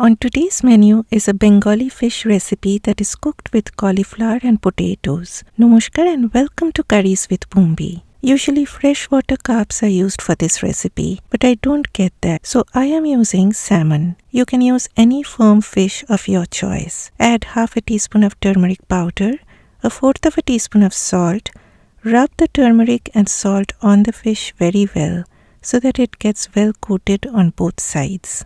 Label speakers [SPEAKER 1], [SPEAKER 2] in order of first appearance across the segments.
[SPEAKER 1] On today's menu is a Bengali fish recipe that is cooked with cauliflower and potatoes. Namaskar and welcome to Curries with Bumbi. Usually freshwater carbs are used for this recipe, but I don't get that, so I am using salmon. You can use any firm fish of your choice. Add half a teaspoon of turmeric powder, a fourth of a teaspoon of salt. Rub the turmeric and salt on the fish very well so that it gets well coated on both sides.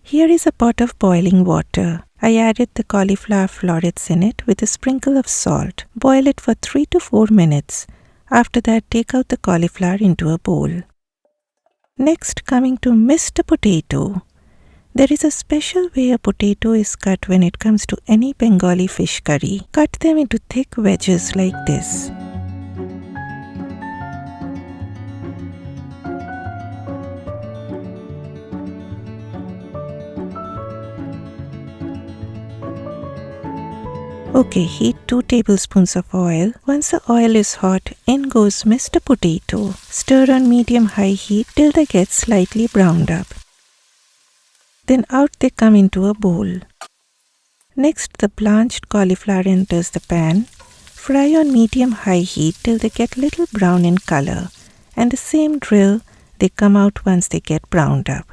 [SPEAKER 1] Here is a pot of boiling water. I added the cauliflower florets in it with a sprinkle of salt. Boil it for 3 to 4 minutes. After that, take out the cauliflower into a bowl. Next, coming to Mr. Potato. There is a special way a potato is cut when it comes to any Bengali fish curry. Cut them into thick wedges like this. Okay, heat 2 tablespoons of oil. Once the oil is hot, in goes Mr. Potato. Stir on medium-high heat till they get slightly browned up. Then out they come into a bowl. Next, the blanched cauliflower enters the pan. Fry on medium-high heat till they get little brown in color. And the same drill, they come out once they get browned up.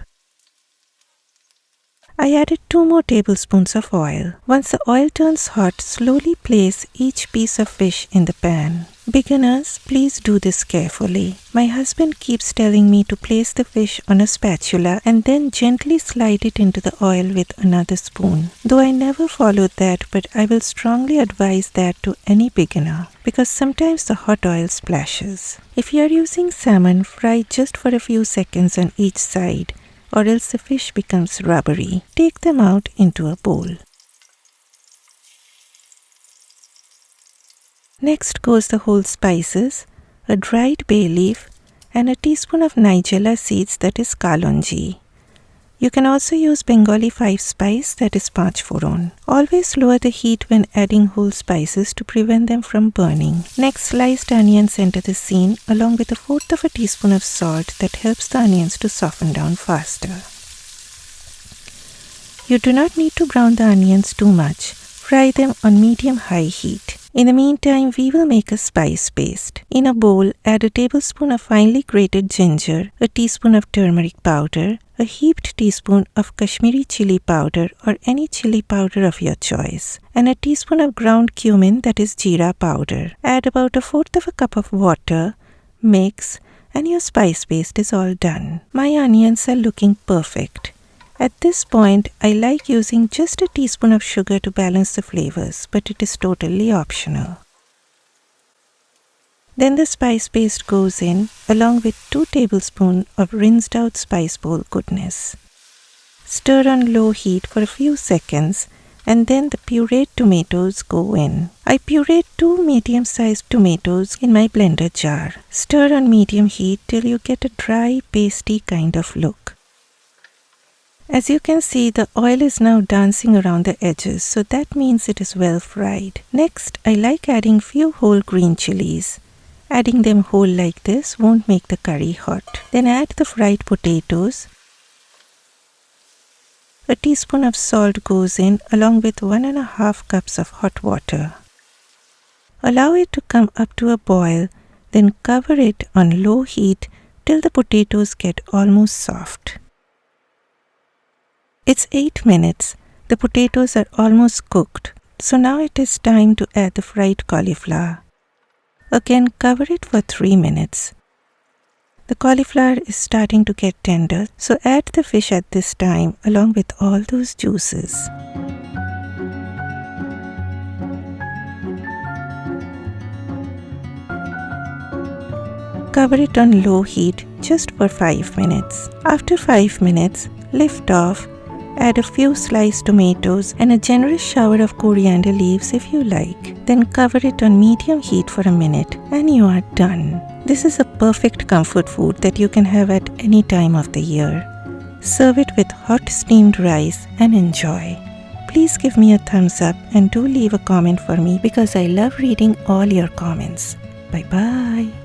[SPEAKER 1] I added 2 more tablespoons of oil. Once the oil turns hot, slowly place each piece of fish in the pan. Beginners, please do this carefully. My husband keeps telling me to place the fish on a spatula and then gently slide it into the oil with another spoon. Though I never followed that, but I will strongly advise that to any beginner because sometimes the hot oil splashes. If you are using salmon, fry just for a few seconds on each side, or else the fish becomes rubbery. Take them out into a bowl. Next goes the whole spices, a dried bay leaf, and a teaspoon of nigella seeds, that is kalonji. You can also use Bengali 5 spice, that is panchforon. Always lower the heat when adding whole spices to prevent them from burning. Next, sliced onions enter the scene along with a fourth of a teaspoon of salt that helps the onions to soften down faster. You do not need to brown the onions too much. Fry them on medium-high heat. In the meantime, we will make a spice paste. In a bowl, add a tablespoon of finely grated ginger, a teaspoon of turmeric powder, a heaped teaspoon of kashmiri chilli powder or any chilli powder of your choice, and a teaspoon of ground cumin, that is jeera powder. Add about a fourth of a cup of water, mix, and your spice paste is all done. My onions are looking perfect. At this point, I like using just a teaspoon of sugar to balance the flavors, but it is totally optional. Then the spice paste goes in along with 2 tablespoons of rinsed out spice bowl goodness. Stir on low heat for a few seconds and then the pureed tomatoes go in. I pureed 2 medium-sized tomatoes in my blender jar. Stir on medium heat till you get a dry, pasty kind of look. As you can see, the oil is now dancing around the edges, so that means it is well fried. Next, I like adding few whole green chilies. Adding them whole like this won't make the curry hot. Then add the fried potatoes. A teaspoon of salt goes in along with 1.5 cups of hot water. Allow it to come up to a boil, then cover it on low heat till the potatoes get almost soft. It's 8 minutes. The potatoes are almost cooked. So now it is time to add the fried cauliflower. Again, cover it for 3 minutes. The cauliflower is starting to get tender, so add the fish at this time along with all those juices. Cover it on low heat just for 5 minutes. After 5 minutes, lift off. Add a few sliced tomatoes and a generous shower of coriander leaves if you like. Then cover it on medium heat for a minute and you are done. This is a perfect comfort food that you can have at any time of the year. Serve it with hot steamed rice and enjoy. Please give me a thumbs up and do leave a comment for me because I love reading all your comments. Bye bye.